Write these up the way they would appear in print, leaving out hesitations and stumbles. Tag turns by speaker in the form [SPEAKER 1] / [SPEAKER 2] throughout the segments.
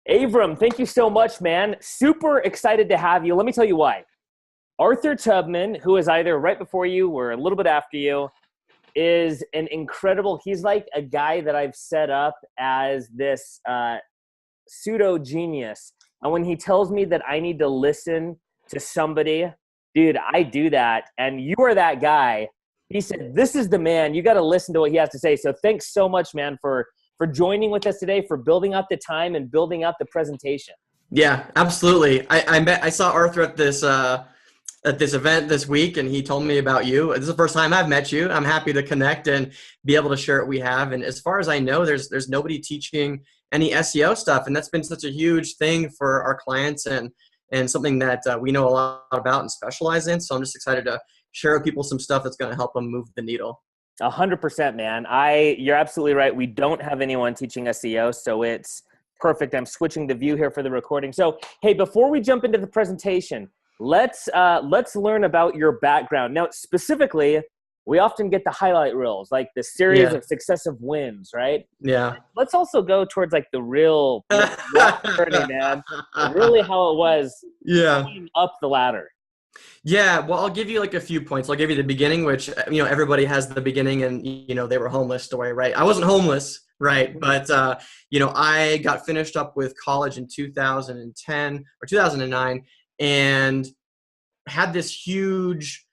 [SPEAKER 1] Avram, thank you so much, man. Super excited to have you. Let me tell you why. Arthur Tubman, who is either right before you or a little bit after you, is an incredible – he's like a guy that I've set up as this pseudo genius. And when he tells me that I need to listen to somebody, dude, I do that. And you are that guy. He said, this is the man. You got to listen to what he has to say. So thanks so much, man, for joining with us today, for building up the time and building up the presentation.
[SPEAKER 2] Yeah, absolutely. I saw Arthur at this event this week, and he told me about you. This is the first time I've met you. I'm happy to connect and be able to share what we have. And as far as I know, there's nobody teaching any SEO stuff, and that's been such a huge thing for our clients and something that we know a lot about and specialize in. So I'm just excited to share with people some stuff that's going to help them move the needle.
[SPEAKER 1] 100%, man. You're absolutely right. We don't have anyone teaching SEO, so it's perfect. I'm switching the view here for the recording. So, hey, before we jump into the presentation, let's learn about your background. Now, specifically, we often get the highlight reels, like the series of successive wins, right?
[SPEAKER 2] Yeah.
[SPEAKER 1] Let's also go towards like the real journey, man. Really how it was going up the ladder.
[SPEAKER 2] Yeah, well, I'll give you like a few points. I'll give you the beginning, which, everybody has the beginning and, they were homeless story, right? I wasn't homeless, right? But, I got finished up with college in 2010 or 2009 and had this huge,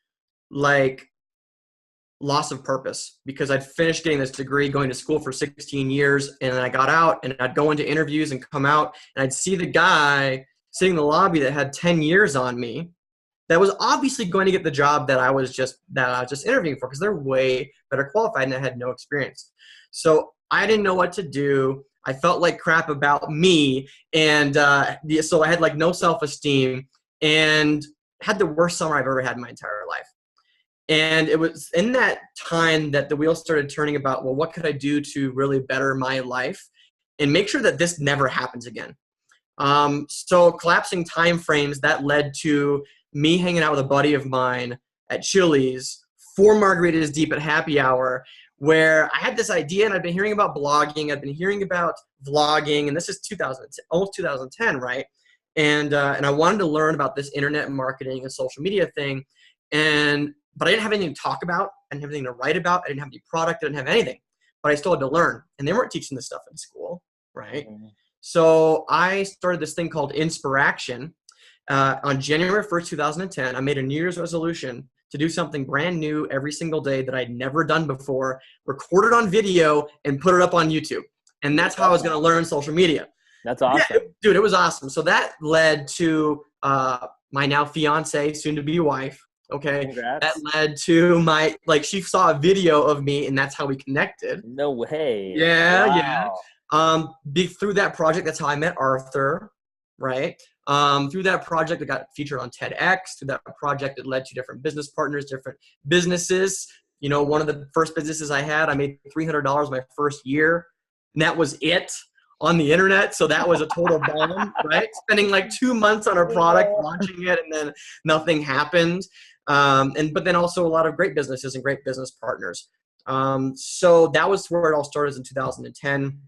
[SPEAKER 2] loss of purpose because I'd finished getting this degree, going to school for 16 years. And then I got out and I'd go into interviews and come out and I'd see the guy sitting in the lobby that had 10 years on me that was obviously going to get the job that I was just interviewing for because they're way better qualified and I had no experience. So I didn't know what to do. I felt like crap about me. And so I had no self-esteem and had the worst summer I've ever had in my entire life. And it was in that time that the wheels started turning about, well, what could I do to really better my life and make sure that this never happens again? So collapsing time frames, that led to me hanging out with a buddy of mine at Chili's, 4 margaritas deep at happy hour, where I had this idea and I'd been hearing about blogging, I'd been hearing about vlogging, and this is almost 2010, right? And I wanted to learn about this internet marketing and social media thing, but I didn't have anything to talk about, I didn't have anything to write about, I didn't have any product, I didn't have anything, but I still had to learn, and they weren't teaching this stuff in school, right? Mm-hmm. So I started this thing called Inspiraction. On January 1st, 2010, I made a New Year's resolution to do something brand new every single day that I'd never done before, record it on video, and put it up on YouTube. And that's how I was going to learn social media.
[SPEAKER 1] That's awesome.
[SPEAKER 2] Yeah, dude, it was awesome. So that led to my now fiance, soon to be wife. Okay.
[SPEAKER 1] Congrats.
[SPEAKER 2] That led to she saw a video of me and that's how we connected.
[SPEAKER 1] No way.
[SPEAKER 2] Yeah. Wow. Yeah. Through that project, that's how I met Arthur. Right. Through that project, I got featured on TEDx. Through that project, it led to different business partners, different businesses. One of the first businesses I had, I made $300 my first year, and that was it on the internet. So that was a total bomb, right? Spending 2 months on a product, launching it, and then nothing happened. But then also a lot of great businesses and great business partners. So that was where it all started in 2010.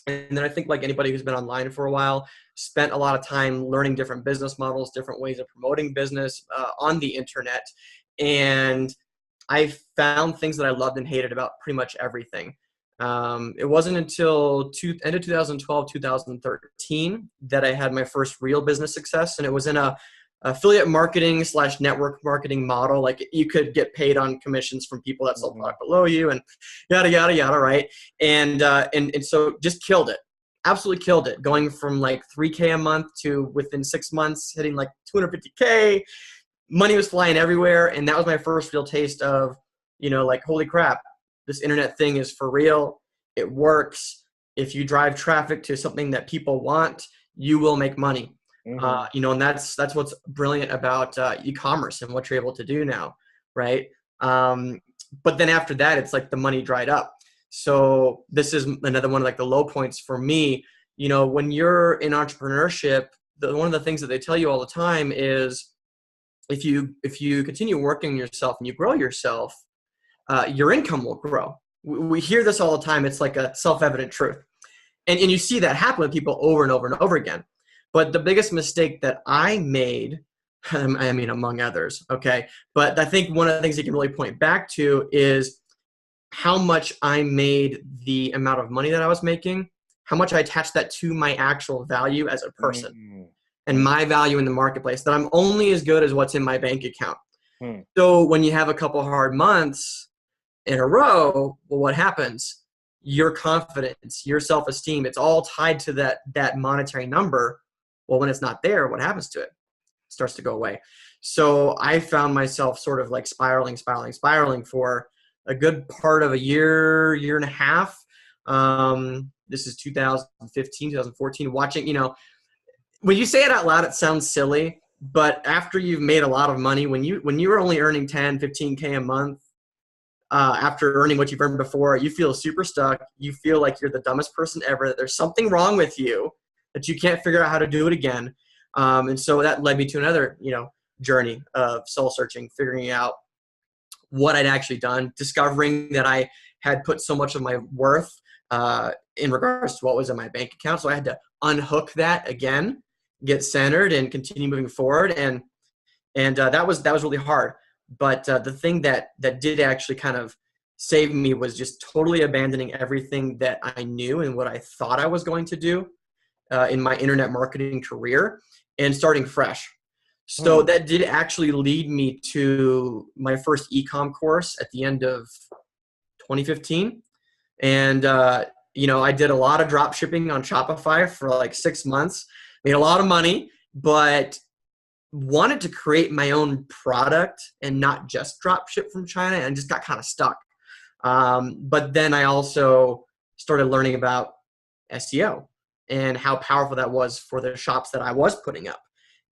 [SPEAKER 2] And then I think anybody who's been online for a while, spent a lot of time learning different business models, different ways of promoting business on the internet. And I found things that I loved and hated about pretty much everything. It wasn't until end of 2012, 2013 that I had my first real business success. And it was in a affiliate marketing / network marketing model. You could get paid on commissions from people that sell product below you and yada, yada, yada. Right. And so just killed it. Absolutely killed it. Going from $3K a month to within 6 months hitting $250K. Money was flying everywhere. And that was my first real taste of, holy crap, this internet thing is for real. It works. If you drive traffic to something that people want, you will make money. Mm-hmm. And that's what's brilliant about e-commerce and what you're able to do now, right? But then after that, it's the money dried up. So this is another one of the low points for me. When you're in entrepreneurship, one of the things that they tell you all the time is if you continue working yourself and you grow yourself, your income will grow. We hear this all the time. It's like a self-evident truth. And you see that happen with people over and over and over again. But the biggest mistake that I made, I mean, among others, okay, but I think one of the things you can really point back to is how much I made the amount of money that I was making, how much I attached that to my actual value as a person and my value in the marketplace, that I'm only as good as what's in my bank account. So when you have a couple hard months in a row, well, what happens? Your confidence, your self-esteem, it's all tied to that monetary number. Well, when it's not there, what happens to it? It starts to go away. So I found myself sort of like spiraling for a good part of a year and a half. This is 2015, 2014, watching, when you say it out loud, it sounds silly, but after you've made a lot of money, when you were only earning 10, 15K a month, after earning what you've earned before, you feel super stuck. You feel like you're the dumbest person ever, that there's something wrong with you, that you can't figure out how to do it again. And so that led me to another, journey of soul searching, figuring out what I'd actually done, discovering that I had put so much of my worth in regards to what was in my bank account. So I had to unhook that again, get centered, and continue moving forward. And that was really hard. But the thing that did actually kind of save me was just totally abandoning everything that I knew and what I thought I was going to do in my internet marketing career and starting fresh. So that did actually lead me to my first e-com course at the end of 2015. And, I did a lot of drop shipping on Shopify for like 6 months, made a lot of money, but wanted to create my own product and not just drop ship from China, and just got kind of stuck. But then I also started learning about SEO and how powerful that was for the shops that I was putting up,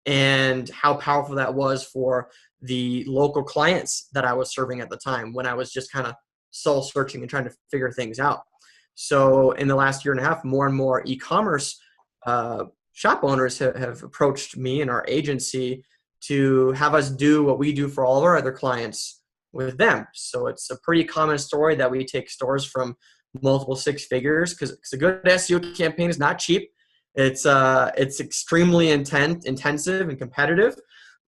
[SPEAKER 2] and how powerful that was for the local clients that I was serving at the time when I was just kind of soul searching and trying to figure things out. So in the last year and a half, more and more e-commerce shop owners have approached me and our agency to have us do what we do for all of our other clients with them. So it's a pretty common story that we take stores from multiple six figures, because a good SEO campaign is not cheap. It's extremely intensive and competitive.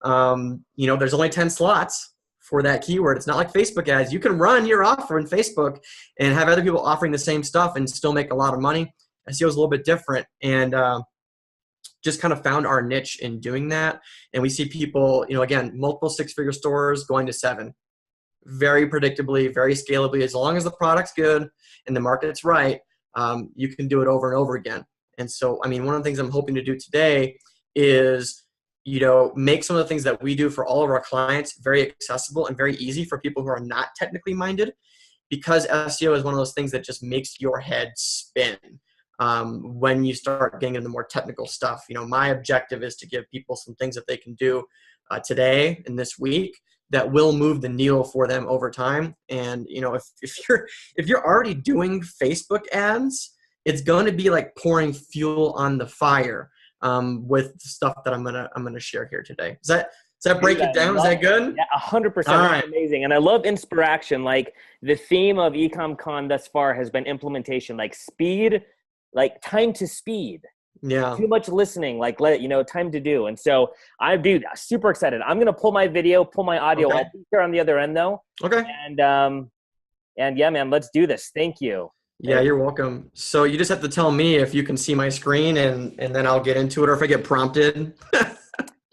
[SPEAKER 2] There's only 10 slots for that keyword. It's not like Facebook ads. You can run your offer in Facebook and have other people offering the same stuff and still make a lot of money. SEO is a little bit different, and just kind of found our niche in doing that. And we see people, again, multiple six-figure stores going to 7, very predictably, very scalably. As long as the product's good and the market's right, you can do it over and over again. And so, one of the things I'm hoping to do today is, make some of the things that we do for all of our clients very accessible and very easy for people who are not technically minded, because SEO is one of those things that just makes your head spin when you start getting into the more technical stuff. My objective is to give people some things that they can do today and this week that will move the needle for them over time. And if you're already doing Facebook ads, it's going to be like pouring fuel on the fire with the stuff that I'm gonna share here today. Does that break it down? Is that good?
[SPEAKER 1] Yeah, 100%.
[SPEAKER 2] All right.
[SPEAKER 1] Amazing. And I love inspiration. Like, the theme of EcomCon thus far has been implementation, like speed, like time to speed.
[SPEAKER 2] Yeah.
[SPEAKER 1] Too much listening, like time to do. And so super excited. I'm gonna pull my video, pull my audio.
[SPEAKER 2] Okay.
[SPEAKER 1] I'll be here on the other end though.
[SPEAKER 2] Okay.
[SPEAKER 1] And yeah, man, let's do this. Thank you.
[SPEAKER 2] Yeah, you're welcome. So you just have to tell me if you can see my screen, and then I'll get into it, or if I get prompted.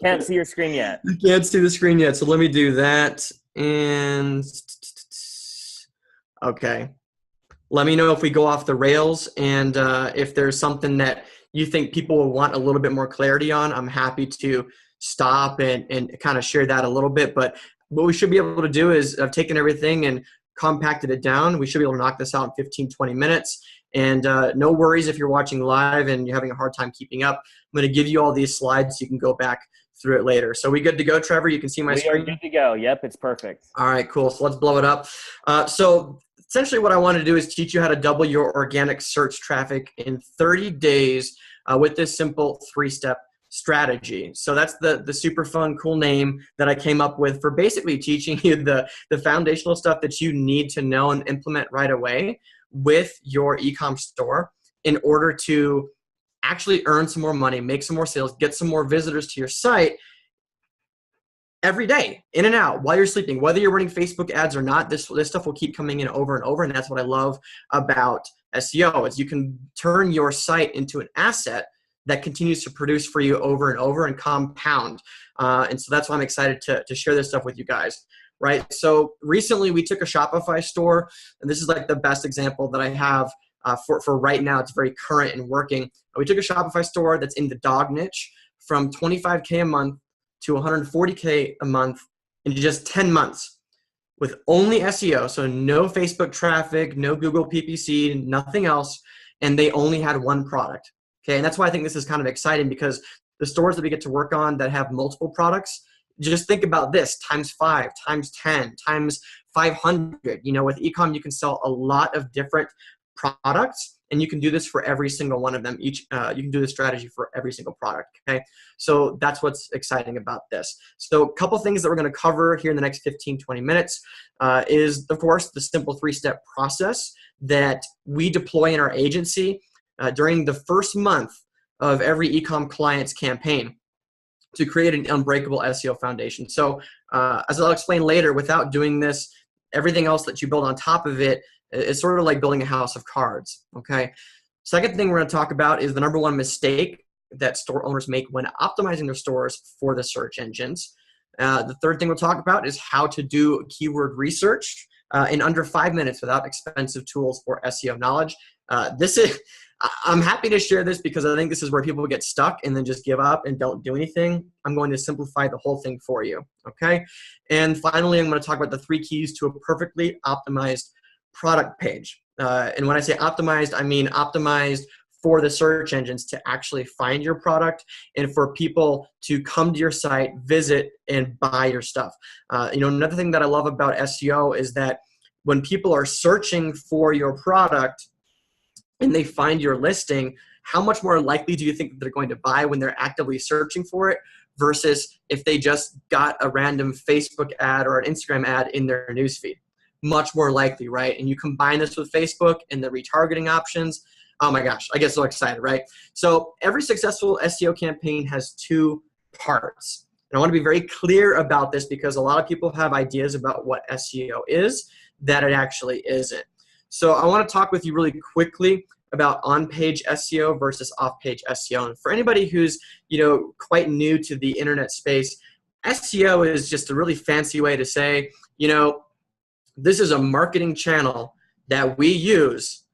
[SPEAKER 1] Can't see your screen yet.
[SPEAKER 2] You can't see the screen yet, so let me do that. And okay. Let me know if we go off the rails, and if there's something that you think people will want a little bit more clarity on, I'm happy to stop and kind of share that a little bit. But what we should be able to do is I've taken everything and compacted it down. We should be able to knock this out in 15, 20 minutes. And no worries if you're watching live and you're having a hard time keeping up. I'm going to give you all these slides so you can go back through it later. So we good to go, Trevor? You can see my screen?
[SPEAKER 1] We are good to go. Yep, it's perfect.
[SPEAKER 2] All right, cool. So let's blow it up. So essentially what I want to do is teach you how to double your organic search traffic in 30 days with this simple 3-step strategy. So that's the super fun, cool name that I came up with for basically teaching you the foundational stuff that you need to know and implement right away with your e-com store in order to actually earn some more money, make some more sales, get some more visitors to your site every day, in and out, while you're sleeping. Whether you're running Facebook ads or not, this stuff will keep coming in over and over, and that's what I love about SEO, is you can turn your site into an asset that continues to produce for you over and over and compound. And so that's why I'm excited to share this stuff with you guys, right? So recently we took a Shopify store, and this is like the best example that I have for right now. It's very current and working. We took a Shopify store that's in the dog niche from $25K a month to $140K a month in just 10 months with only SEO. So no Facebook traffic, no Google PPC, nothing else. And they only had one product. Okay. And that's why I think this is kind of exciting, because the stores that we get to work on that have multiple products, just think about this times 5, times 10, times 500. You know, with ecom, you can sell a lot of different products, and you can do this for every single one of them. You can do this strategy for every single product. Okay. So that's what's exciting about this. So a couple things that we're going to cover here in the next 15, 20 minutes is, of course, the simple 3-step process that we deploy in our agency during the first month of every ecom client's campaign to create an unbreakable SEO foundation. So as I'll explain later, without doing this, everything else that you build on top of it is sort of like building a house of cards, okay? Second thing we're gonna talk about is the number one mistake that store owners make when optimizing their stores for the search engines. The third thing we'll talk about is how to do keyword research in under 5 minutes without expensive tools or SEO knowledge. I'm happy to share this because I think this is where people get stuck and then just give up and don't do anything. I'm going to simplify the whole thing for you, okay? And finally, I'm going to talk about the 3 keys to a perfectly optimized product page. And when I say optimized, I mean optimized for the search engines to actually find your product and for people to come to your site, visit, and buy your stuff. Another thing that I love about SEO is that when people are searching for your product and they find your listing, how much more likely do you think that they're going to buy when they're actively searching for it versus if they just got a random Facebook ad or an Instagram ad in their newsfeed? Much more likely, right? And you combine this with Facebook and the retargeting options. Oh my gosh, I get so excited, right? So every successful SEO campaign has 2 parts. And I want to be very clear about this because a lot of people have ideas about what SEO is that it actually isn't. So I want to talk with you really quickly about on-page SEO versus off-page SEO. And for anybody who's, quite new to the internet space, SEO is just a really fancy way to say, this is a marketing channel that we use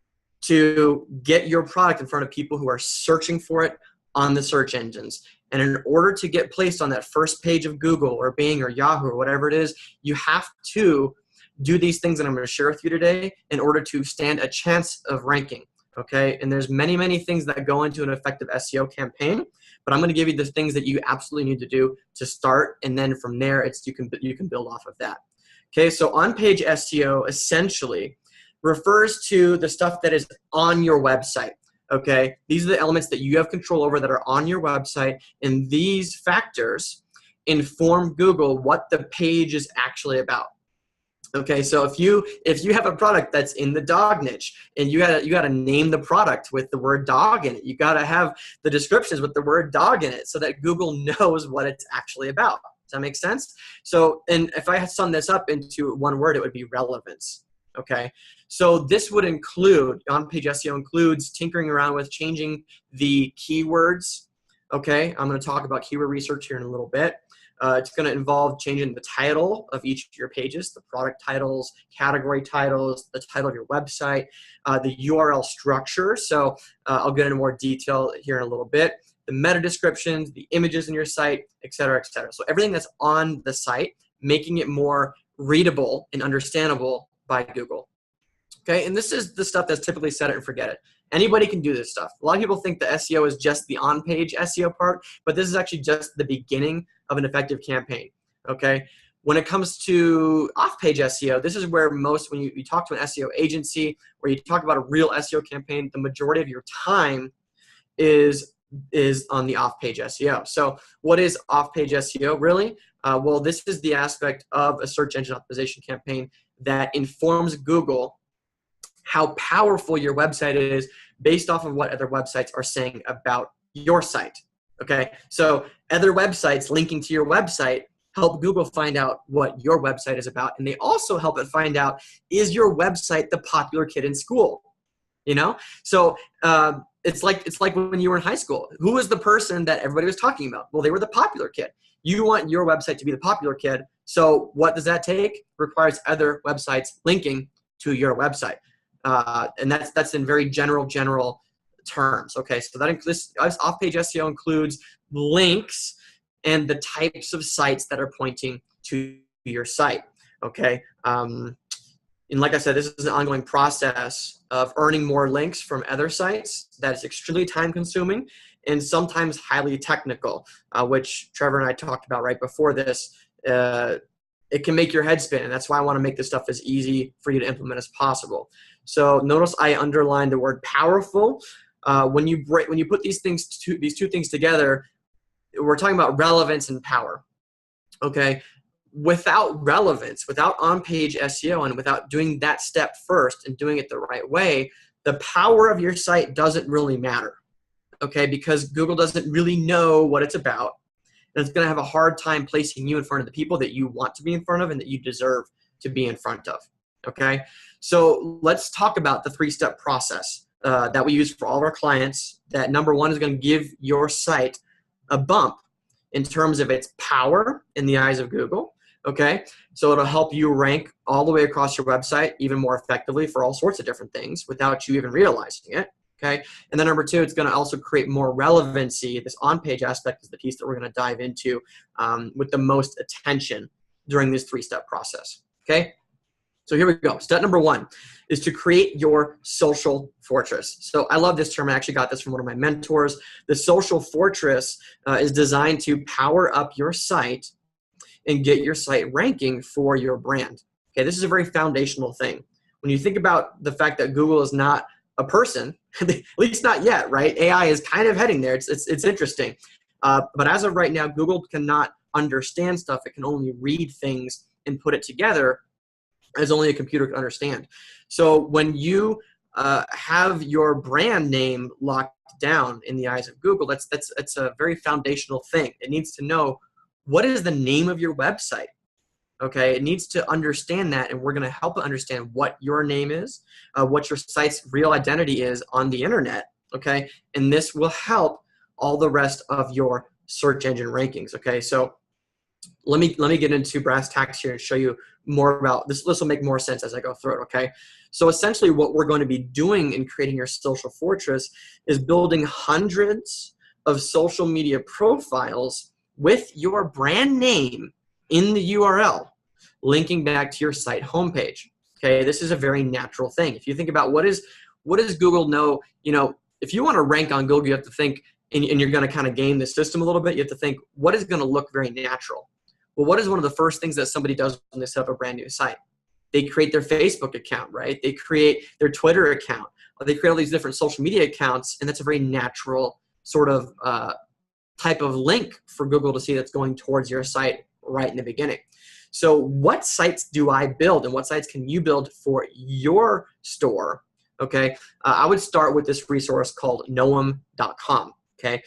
[SPEAKER 2] to get your product in front of people who are searching for it on the search engines. And in order to get placed on that first page of Google or Bing or Yahoo or whatever it is, you have to do these things that I'm going to share with you today in order to stand a chance of ranking, okay? And there's many, many things that go into an effective SEO campaign, but I'm going to give you the things that you absolutely need to do to start, and then from there, you can build off of that. Okay, so on-page SEO essentially refers to the stuff that is on your website, okay? These are the elements that you have control over that are on your website, and these factors inform Google what the page is actually about. Okay, so if you have a product that's in the dog niche and you gotta name the product with the word dog in it, you gotta have the descriptions with the word dog in it so that Google knows what it's actually about. Does that make sense? So, and if I sum this up into one word, it would be relevance. Okay, so this would include, on-page SEO includes tinkering around with changing the keywords. Okay, I'm going to talk about keyword research here in a little bit. It's going to involve changing the title of each of your pages, the product titles, category titles, the title of your website, the URL structure. So I'll get into more detail here in a little bit. The meta descriptions, the images in your site, et cetera, et cetera. So everything that's on the site, making it more readable and understandable by Google. Okay, and this is the stuff that's typically set it and forget it. Anybody can do this stuff. A lot of people think the SEO is just the on-page SEO part, but this is actually just the beginning of an effective campaign, okay? When it comes to off-page SEO, this is where when you talk to an SEO agency or you talk about a real SEO campaign, the majority of your time is on the off-page SEO. So what is off-page SEO really? Well, this is the aspect of a search engine optimization campaign that informs Google how powerful your website is based off of what other websites are saying about your site. Okay, so other websites linking to your website help Google find out what your website is about, and they also help it find out, is your website the popular kid in school? You know, so it's like when you were in high school. Who was the person that everybody was talking about? Well, they were the popular kid. You want your website to be the popular kid. So what does that take? It requires other websites linking to your website, and that's in very general terms. Okay, so this off-page SEO includes links and the types of sites that are pointing to your site. Okay. And like I said, this is an ongoing process of earning more links from other sites that is extremely time consuming and sometimes highly technical, which Trevor and I talked about right before this. It can make your head spin, and that's why I want to make this stuff as easy for you to implement as possible. So notice I underlined the word powerful. When you put these two things together, we're talking about relevance and power. Okay. Without relevance, without on-page SEO, and without doing that step first and doing it the right way, the power of your site doesn't really matter, okay? Because Google doesn't really know what it's about, and it's going to have a hard time placing you in front of the people that you want to be in front of and that you deserve to be in front of, okay? So let's talk about the three-step process that we use for all of our clients. That number one is going to give your site a bump in terms of its power in the eyes of Google. Okay, so it'll help you rank all the way across your website even more effectively for all sorts of different things without you even realizing it. Okay, and then number two, it's going to also create more relevancy. This on-page aspect is the piece that we're going to dive into with the most attention during this three-step process. Okay, so here we go. Step number one is to create your social fortress. So I love this term. I actually got this from one of my mentors. The social fortress is designed to power up your site and get your site ranking for your brand. Okay, this is a very foundational thing. When you think about the fact that Google is not a person, at least not yet, right? AI is kind of heading there. It's interesting. But as of right now, Google cannot understand stuff. It can only read things and put it together as only a computer can understand. So when you have your brand name locked down in the eyes of Google, that's a very foundational thing. It needs to know, what is the name of your website? Okay, it needs to understand that, and we're going to help it understand what your name is, what your site's real identity is on the internet. Okay, and this will help all the rest of your search engine rankings. Okay, so let me get into brass tacks here and show you more about this. This will make more sense as I go through it. Okay, so essentially, what we're going to be doing in creating your social fortress is building hundreds of social media profiles with your brand name in the URL, linking back to your site homepage. Okay, this is a very natural thing. If you think about what does Google know, you know, if you want to rank on Google, you have to think, and you're going to kind of game the system a little bit, you have to think, what is going to look very natural? Well, what is one of the first things that somebody does when they set up a brand new site? They create their Facebook account, right? They create their Twitter account. They create all these different social media accounts, and that's a very natural sort of type of link for Google to see that's going towards your site right in the beginning. So what sites do I build, and what sites can you build for your store? Okay, I would start with this resource called knowem.com. Okay,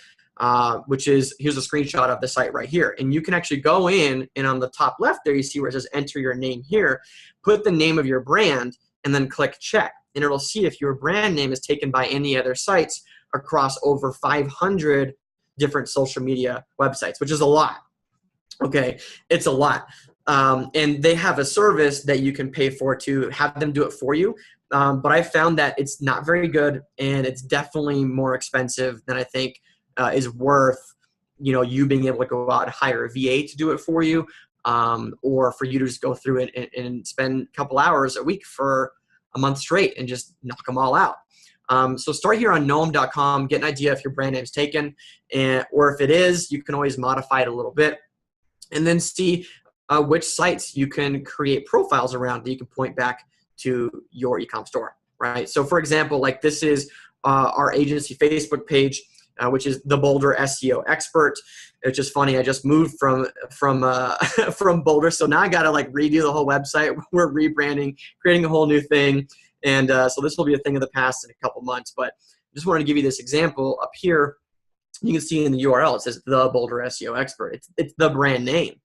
[SPEAKER 2] which is, here's a screenshot of the site right here, and you can actually go in, and on the top left there you see where it says enter your name here, put the name of your brand, and then click check, and it'll see if your brand name is taken by any other sites across over 500 different social media websites, which is a lot. Okay, it's a lot. And they have a service that you can pay for to have them do it for you. But I found that it's not very good, and it's definitely more expensive than I think is worth, you know, you being able to go out and hire a VA to do it for you, or for you to just go through it and spend a couple hours a week for a month straight and just knock them all out. So start here on knowem.com, get an idea if your brand name is taken, or if it is, you can always modify it a little bit, and then see which sites you can create profiles around that you can point back to your e-com store, right? So for example, like this is our agency Facebook page, which is the Boulder SEO Expert. It's just funny, I just moved from Boulder, so now I got to like redo the whole website. We're rebranding, creating a whole new thing. And so this will be a thing of the past in a couple months, but just wanted to give you this example up here. You can see in the URL, it says the Boulder SEO expert. It's the brand name.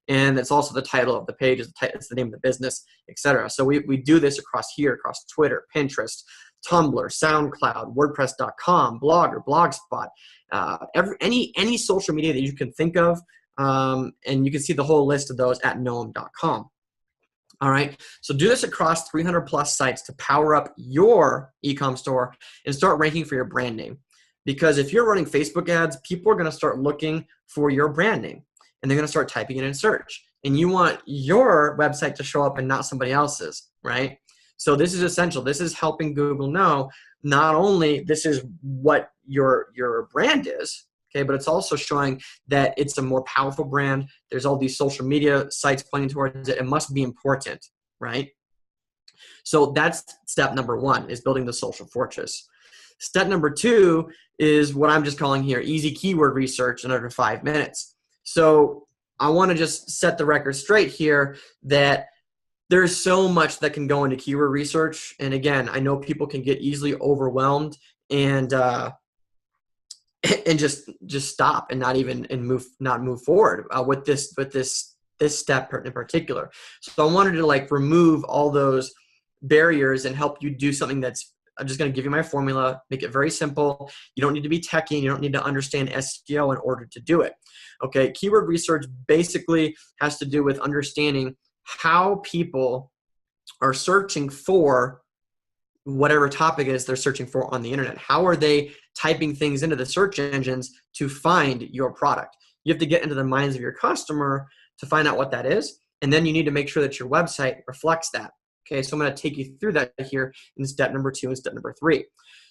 [SPEAKER 2] And it's also the title of the page, it's the name of the business, etc. So we do this across here, across Twitter, Pinterest, Tumblr, SoundCloud, WordPress.com, Blogger, Blogspot, any social media that you can think of. And you can see the whole list of those at noam.com. All right, so do this across 300 plus sites to power up your e-com store and start ranking for your brand name. Because if you're running Facebook ads, people are going to start looking for your brand name and they're going to start typing it in search. And you want your website to show up and not somebody else's, right? So this is essential. This is helping Google know not only this is what your brand is, okay, but it's also showing that it's a more powerful brand. There's all these social media sites pointing towards it. It must be important, right? So that's step number one, is building the social fortress. Step number two is what I'm just calling here easy keyword research in under 5 minutes. So I want to just set the record straight here that there's so much that can go into keyword research. And again, I know people can get easily overwhelmed and just stop and not move forward with this step in particular. So I wanted to remove all those barriers and help you do something that's, I'm just going to give you my formula, make it very simple. You don't need to be techie. You don't need to understand SEO in order to do it. Okay, keyword research basically has to do with understanding how people are searching for whatever topic it is they're searching for on the internet. How are they typing things into the search engines to find your product? You have to get into the minds of your customer to find out what that is, and then you need to make sure that your website reflects that. Okay, so I'm going to take you through that here in step number 2 and step number 3.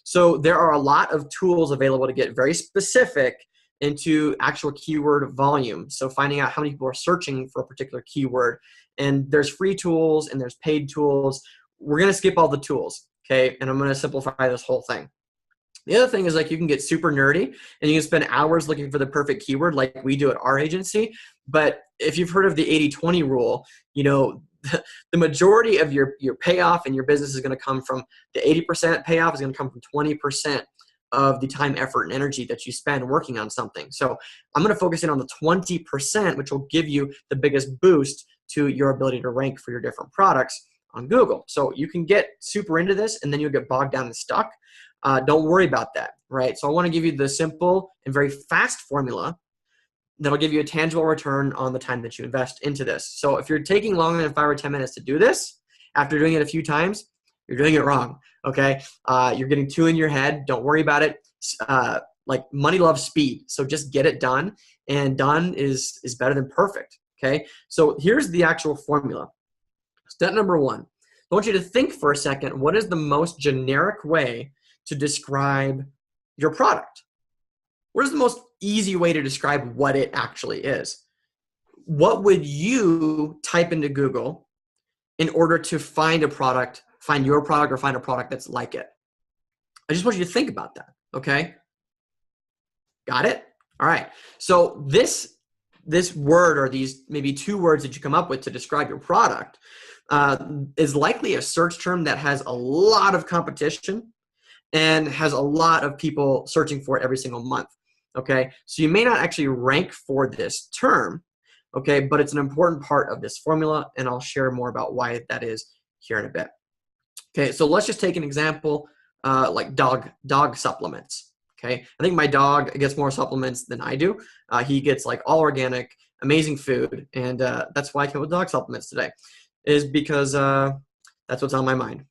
[SPEAKER 2] So there are a lot of tools available to get very specific into actual keyword volume. So finding out how many people are searching for a particular keyword. And there's free tools and there's paid tools. We're going to skip all the tools, okay? And I'm going to simplify this whole thing. The other thing is you can get super nerdy and you can spend hours looking for the perfect keyword like we do at our agency. But if you've heard of the 80-20 rule, the majority of your payoff in your business is going to come from the 80% payoff is going to come from 20% of the time, effort, and energy that you spend working on something. So I'm going to focus in on the 20%, which will give you the biggest boost to your ability to rank for your different products on Google. So you can get super into this and then you'll get bogged down and stuck. Don't worry about that, right? So I want to give you the simple and very fast formula that'll give you a tangible return on the time that you invest into this. So if you're taking longer than 5 or 10 minutes to do this, after doing it a few times, you're doing it wrong, okay? You're getting too in your head. Don't worry about it. Money loves speed, so just get it done, and done is better than perfect, okay? So here's the actual formula. Step number 1, I want you to think for a second, what is the most generic way to describe your product? What is the most easy way to describe what it actually is? What would you type into Google in order to find a product, find your product, or find a product that's like it? I just want you to think about that, okay? Got it? All right. So this word, or these maybe 2 words that you come up with to describe your product, is likely a search term that has a lot of competition and has a lot of people searching for it every single month. Okay, so you may not actually rank for this term, okay, but it's an important part of this formula, and I'll share more about why that is here in a bit. Okay, so let's just take an example like dog supplements. Okay, I think my dog gets more supplements than I do. He gets all organic, amazing food, and that's why I came with dog supplements today, is because that's what's on my mind.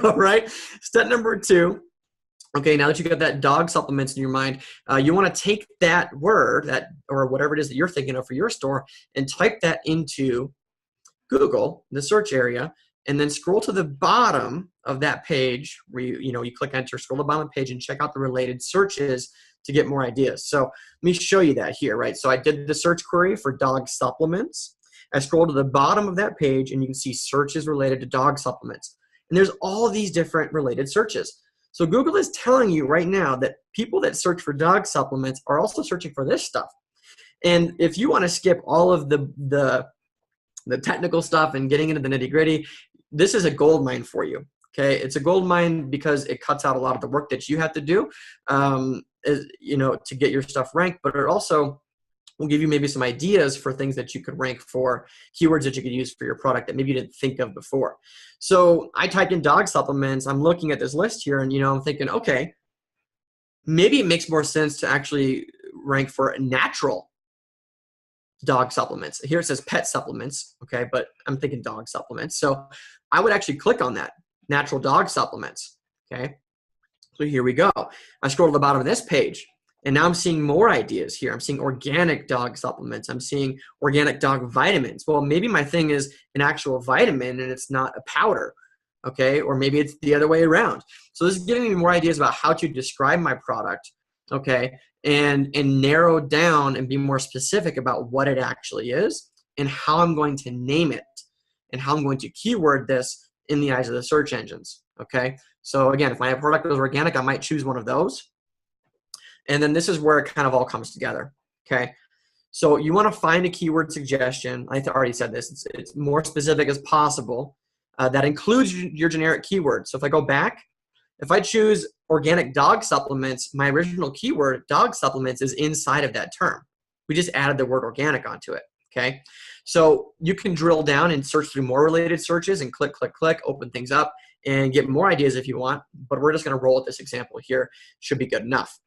[SPEAKER 2] All right, step number 2. Okay, now that you got that dog supplements in your mind, you want to take that word, or whatever it is that you're thinking of for your store, and type that into Google, the search area, and then scroll to the bottom of that page where you click enter, scroll to the bottom of the page, and check out the related searches to get more ideas. So let me show you that here, right? So I did the search query for dog supplements. I scrolled to the bottom of that page, and you can see searches related to dog supplements. And there's all these different related searches. So Google is telling you right now that people that search for dog supplements are also searching for this stuff. And if you want to skip all of the technical stuff and getting into the nitty-gritty, this is a gold mine for you. Okay, it's a gold mine because it cuts out a lot of the work that you have to do, to get your stuff ranked, but it also will give you maybe some ideas for things that you could rank for, keywords that you could use for your product that maybe you didn't think of before. So I typed in dog supplements. I'm looking at this list here, and I'm thinking, okay, maybe it makes more sense to actually rank for natural dog supplements. Here it says pet supplements, okay, but I'm thinking dog supplements. So I would actually click on that, natural dog supplements, okay? So here we go. I scroll to the bottom of this page, and now I'm seeing more ideas here. I'm seeing organic dog supplements. I'm seeing organic dog vitamins. Well, maybe my thing is an actual vitamin and it's not a powder, okay? Or maybe it's the other way around. So this is giving me more ideas about how to describe my product, okay? And narrow down and be more specific about what it actually is and how I'm going to name it and how I'm going to keyword this in the eyes of the search engines, okay? So again, if my product was organic, I might choose one of those. And then this is where it kind of all comes together, okay? So you want to find a keyword suggestion. I already said this. It's more specific as possible. That includes your generic keyword. So if I go back, if I choose organic dog supplements, my original keyword, dog supplements, is inside of that term. We just added the word organic onto it, okay? So you can drill down and search through more related searches and click, click, click, open things up and get more ideas if you want, but we're just gonna roll with this example here. Should be good enough.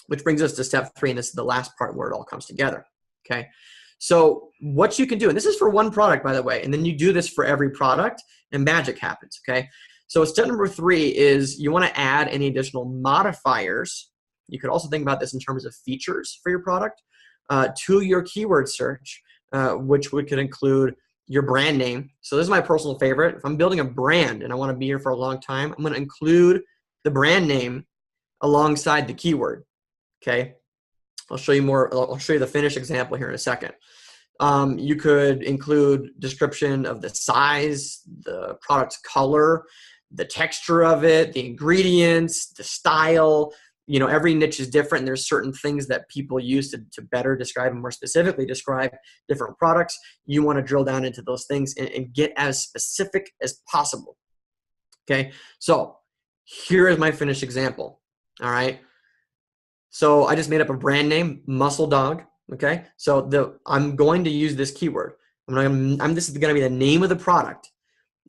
[SPEAKER 2] Which brings us to step 3, and this is the last part where it all comes together, okay? So what you can do, and this is for one product, by the way, and then you do this for every product and magic happens, okay? So step number 3 is you want to add any additional modifiers. You could also think about this in terms of features for your product to your keyword search, which could include your brand name. So this is my personal favorite. If I'm building a brand and I want to be here for a long time, I'm going to include the brand name alongside the keyword, okay? I'll show you more. I'll show you the finished example here in a second. You could include description of the size, the product's color, the texture of it, the ingredients, the style. Every niche is different, and there's certain things that people use to better describe and more specifically describe different products. You want to drill down into those things and get as specific as possible, okay? So here is my finished example, all right? So I just made up a brand name, Muscle Dog, okay? So I'm going to use this keyword. This is going to be the name of the product.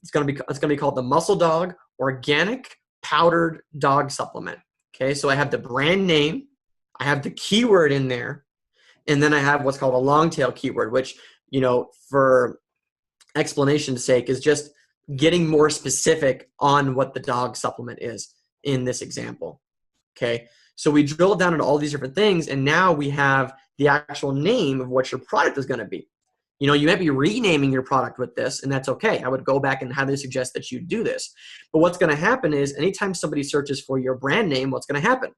[SPEAKER 2] It's going to be called the Muscle Dog Organic Powdered Dog Supplement. Okay, so I have the brand name, I have the keyword in there, and then I have what's called a long tail keyword, which, for explanation's sake, is just getting more specific on what the dog supplement is in this example. Okay, so we drilled down into all these different things, and now we have the actual name of what your product is going to be. You might be renaming your product with this, and that's okay. I would go back and highly suggest that you do this. But what's going to happen is anytime somebody searches for your brand name, what's going to happen?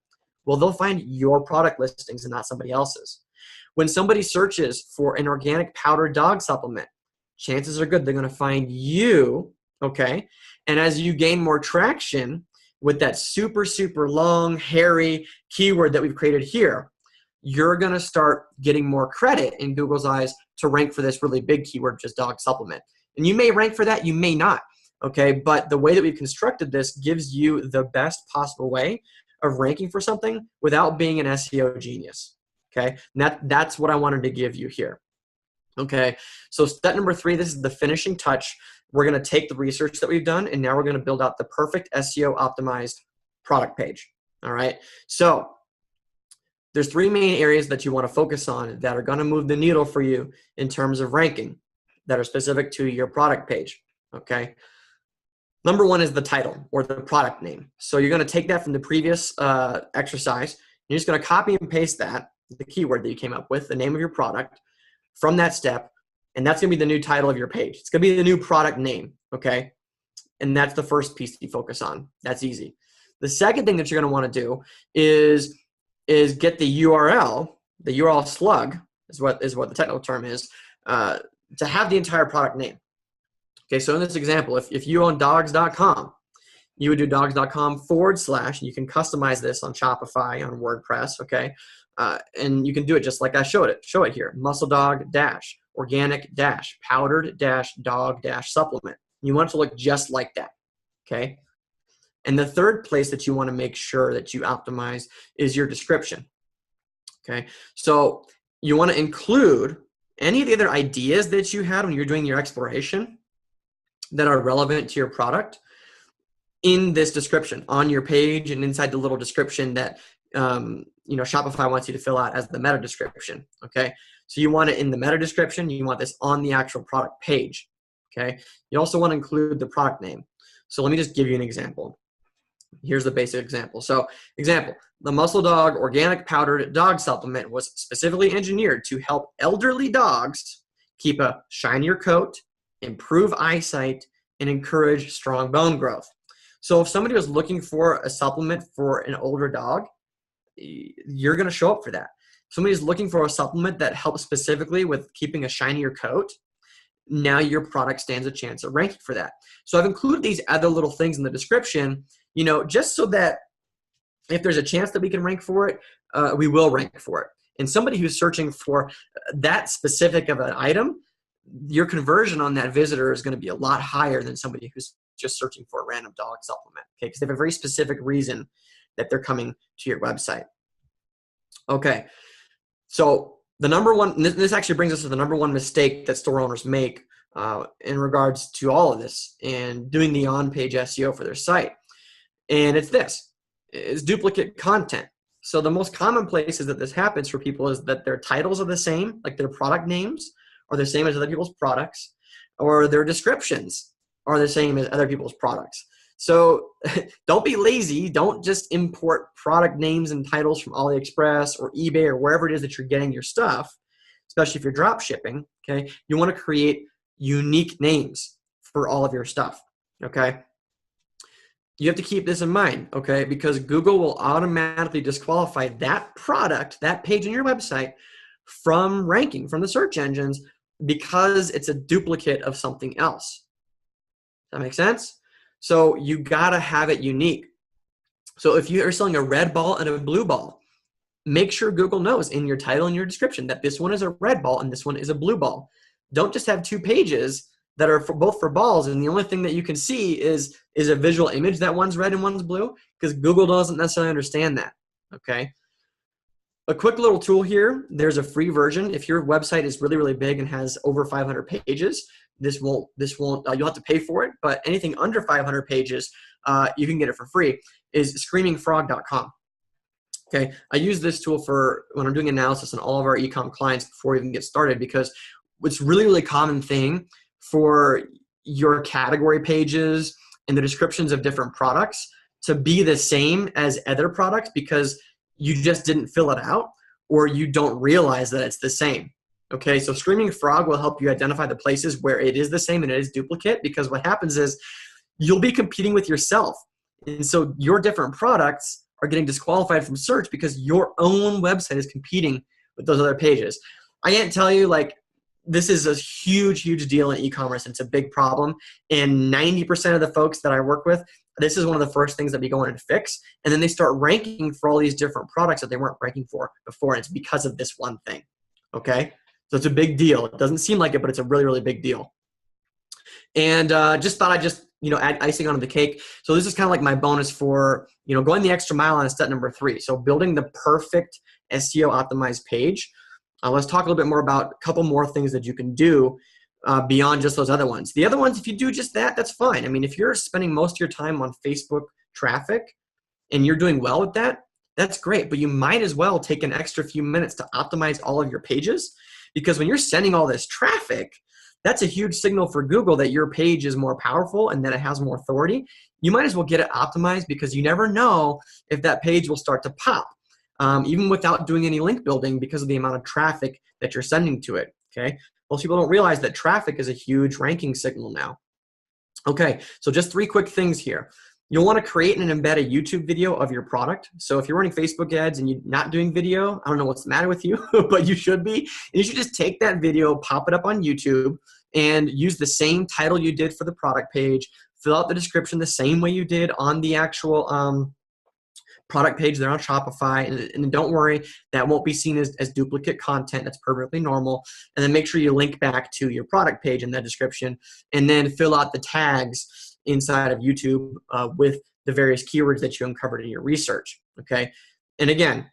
[SPEAKER 2] Well, they'll find your product listings and not somebody else's. When somebody searches for an organic powdered dog supplement, chances are good they're going to find you, okay? And as you gain more traction with that super, super long, hairy keyword that we've created here, you're going to start getting more credit in Google's eyes to rank for this really big keyword, which is dog supplement. And you may rank for that, you may not, okay? But the way that we've constructed this gives you the best possible way of ranking for something without being an SEO genius, okay? And that's what I wanted to give you here, okay? So step number 3, this is the finishing touch. We're going to take the research that we've done, and now we're going to build out the perfect SEO optimized product page, all right? So there's 3 main areas that you want to focus on that are going to move the needle for you in terms of ranking that are specific to your product page, okay? Number 1 is the title or the product name. So you're going to take that from the previous exercise. You're just going to copy and paste that, the keyword that you came up with, the name of your product, from that step, and that's going to be the new title of your page. It's going to be the new product name, okay? And that's the first piece that you focus on. That's easy. The second thing that you're going to want to do is get the URL slug is what the technical term is, to have the entire product name. Okay, so in this example, if you own dogs.com, you would do dogs.com / you can customize this on Shopify, on WordPress, okay? And you can do it just like I show it here, muscle dog - organic - powdered - dog - supplement. You want it to look just like that, okay? And the third place that you want to make sure that you optimize is your description, okay? So you want to include any of the other ideas that you had when you're doing your exploration that are relevant to your product in this description on your page and inside the little description that Shopify wants you to fill out as the meta description, okay? So you want it in the meta description. You want this on the actual product page, okay? You also want to include the product name. So let me just give you an example. Here's the basic example. So example, the Muscle Dog organic powdered dog supplement was specifically engineered to help elderly dogs keep a shinier coat, improve eyesight, and encourage strong bone growth. So if somebody was looking for a supplement for an older dog, you're going to show up for that. If somebody's looking for a supplement that helps specifically with keeping a shinier coat, now your product stands a chance of ranking for that. So I've included these other little things in the description, just so that if there's a chance that we can rank for it, we will rank for it. And somebody who's searching for that specific of an item, your conversion on that visitor is going to be a lot higher than somebody who's just searching for a random dog supplement, okay? Because they have a very specific reason that they're coming to your website. Okay, so the number one, this actually brings us to the number one mistake that store owners make in regards to all of this and doing the on-page SEO for their site. And it's this, is duplicate content. So the most common places that this happens for people is that their titles are the same, like their product names are the same as other people's products, or their descriptions are the same as other people's products. So don't be lazy. Don't just import product names and titles from AliExpress or eBay or wherever it is that you're getting your stuff, especially if you're drop shipping, okay? You want to create unique names for all of your stuff, okay? You have to keep this in mind, okay? Because Google will automatically disqualify that product, that page on your website from ranking, from the search engines, because it's a duplicate of something else. Does that make sense? So you gotta have it unique. So if you are selling a red ball and a blue ball, make sure Google knows in your title and your description that this one is a red ball and this one is a blue ball. Don't just have two pages that are both for balls and the only thing that you can see is a visual image that one's red and one's blue, because Google doesn't necessarily understand that, okay? A quick little tool here, there's a free version. If your website is really, really big and has over 500 pages, this won't, you'll have to pay for it, but anything under 500 pages, you can get it for free, is screamingfrog.com. Okay, I use this tool for when I'm doing analysis on all of our e-com clients before we even get started, because it's really, really common thing for your category pages and the descriptions of different products to be the same as other products because you just didn't fill it out or you don't realize that it's the same. Okay, so Screaming Frog will help you identify the places where it is the same and it is duplicate, because what happens is you'll be competing with yourself. And so your different products are getting disqualified from search because your own website is competing with those other pages. I can't tell you, like, this is a huge, huge deal in e-commerce. It's a big problem. And 90% of the folks that I work with, this is one of the first things that we go in and fix. And then they start ranking for all these different products that they weren't ranking for before. And it's because of this one thing. Okay? So it's a big deal. It doesn't seem like it, but it's a really, really big deal. And just thought I'd just, add icing on the cake. So this is kind of like my bonus for, going the extra mile on step number 3. So building the perfect SEO optimized page. Let's talk a little bit more about a couple more things that you can do beyond just those other ones. The other ones, if you do just that, that's fine. I mean, if you're spending most of your time on Facebook traffic and you're doing well with that, that's great. But you might as well take an extra few minutes to optimize all of your pages, because when you're sending all this traffic, that's a huge signal for Google that your page is more powerful and that it has more authority. You might as well get it optimized, because you never know if that page will start to pop. Even without doing any link building, because of the amount of traffic that you're sending to it, okay? Most people don't realize that traffic is a huge ranking signal now. Okay, so just 3 quick things here. You'll want to create and embed a YouTube video of your product. So if you're running Facebook ads and you're not doing video, I don't know what's the matter with you, but you should be. And you should just take that video, pop it up on YouTube, and use the same title you did for the product page, fill out the description the same way you did on the actual product page there on Shopify, and don't worry, that won't be seen as duplicate content. That's perfectly normal. And then make sure you link back to your product page in that description, and then fill out the tags inside of YouTube with the various keywords that you uncovered in your research. Okay. And again,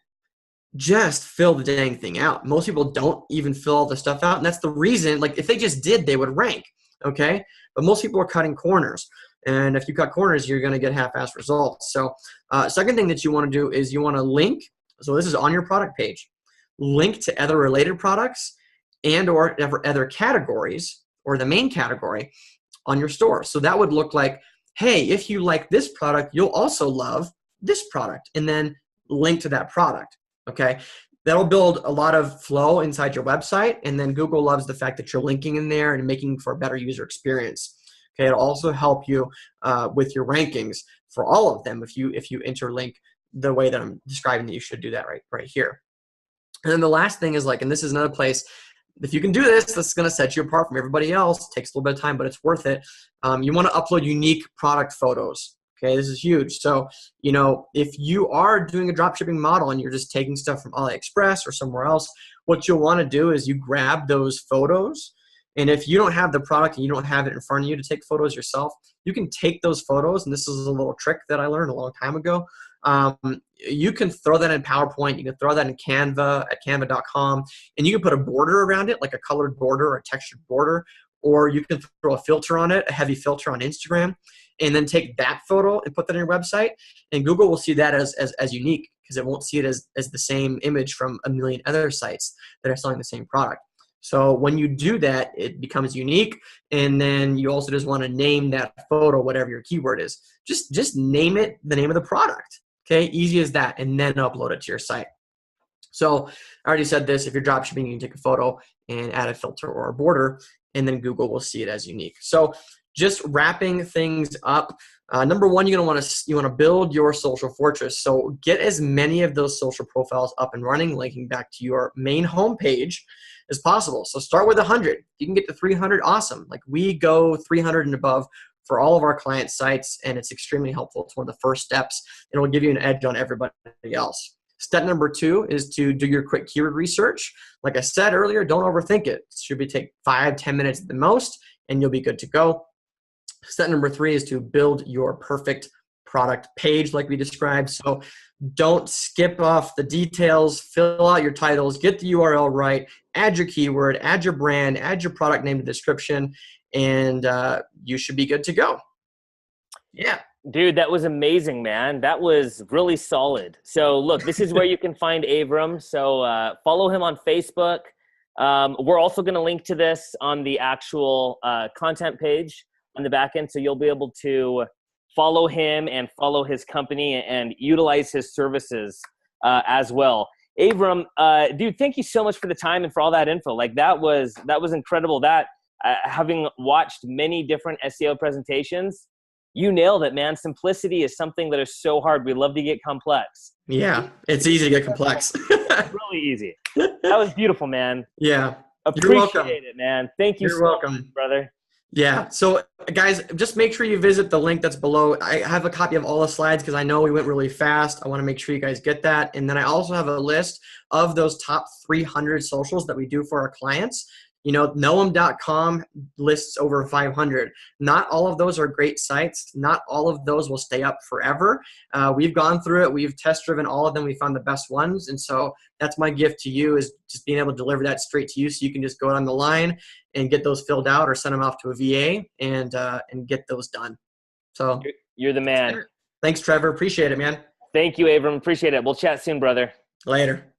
[SPEAKER 2] just fill the dang thing out. Most people don't even fill all the stuff out. And that's the reason, like if they just did, they would rank. Okay. But most people are cutting corners. And if you cut corners, you're going to get half-assed results. So second thing that you want to do is you want to link. So this is on your product page. Link to other related products and or other categories or the main category on your store. So that would look like, hey, if you like this product, you'll also love this product, and then link to that product. Okay. That'll build a lot of flow inside your website. And then Google loves the fact that you're linking in there and making for a better user experience. Okay. It'll also help you with your rankings for all of them if you interlink the way that I'm describing that you should do that right here. And then the last thing is like, and this is another place, if you can do this, this is going to set you apart from everybody else. It takes a little bit of time, but it's worth it. You want to upload unique product photos. Okay, this is huge. So, you know, if you are doing a dropshipping model and you're just taking stuff from AliExpress or somewhere else, what you'll want to do is you grab those photos. And if you don't have the product and you don't have it in front of you to take photos yourself, you can take those photos. And this is a little trick that I learned a long time ago. You can throw that in PowerPoint. You can throw that in Canva at canva.com. And you can put a border around it, like a colored border or a textured border. Or you can throw a filter on it, a heavy filter on Instagram, and then take that photo and put that on your website. And Google will see that as unique because it won't see it as the same image from a million other sites that are selling the same product. So when you do that, it becomes unique. And then you also just want to name that photo, whatever your keyword is. Just name it the name of the product. Okay, easy as that, and then upload it to your site. So I already said this, if you're dropshipping, you can take a photo and add a filter or a border, and then Google will see it as unique. So just wrapping things up, number one, you want to build your social fortress. So get as many of those social profiles up and running, linking back to your main homepage as possible. So start with 100. You can get to 300, awesome. Like we go 300 and above for all of our client sites, and it's extremely helpful. It's one of the first steps, and it will give you an edge on everybody else. Step number 2 is to do your quick keyword research. Like I said earlier, don't overthink it. It should take 5-10 minutes at the most, and you'll be good to go. Step number 3 is to build your perfect product page like we described. So don't skip off the details, fill out your titles, get the URL right, add your keyword, add your brand, add your product name to the description, and you should be good to go. Yeah.
[SPEAKER 1] Dude, that was amazing, man. That was really solid. So look, this is where you can find Avram. So follow him on Facebook. We're also going to link to this on the actual content page on the back end. So you'll be able to follow him and follow his company and utilize his services as well. Avram, dude, thank you so much for the time and for all that info. Like that was incredible. That having watched many different SEO presentations, you nailed it, man. Simplicity is something that is so hard. We love to get complex.
[SPEAKER 2] Yeah, it's easy to get complex.
[SPEAKER 1] It's really easy. That was beautiful, man.
[SPEAKER 2] Yeah.
[SPEAKER 1] Appreciate it, man. Thank you
[SPEAKER 2] so
[SPEAKER 1] welcome. Much, brother.
[SPEAKER 2] Yeah. So guys, just make sure you visit the link that's below. I have a copy of all the slides because I know we went really fast. I want to make sure you guys get that. And then I also have a list of those top 300 socials that we do for our clients. You know, knowem.com lists over 500. Not all of those are great sites. Not all of those will stay up forever. We've gone through it. We've test driven all of them. We found the best ones. And so that's my gift to you, is just being able to deliver that straight to you so you can just go down the line and get those filled out or send them off to a VA and get those done. So
[SPEAKER 1] you're the man.
[SPEAKER 2] Thanks, Trevor. Appreciate it, man.
[SPEAKER 1] Thank you, Avram. Appreciate it. We'll chat soon, brother.
[SPEAKER 2] Later.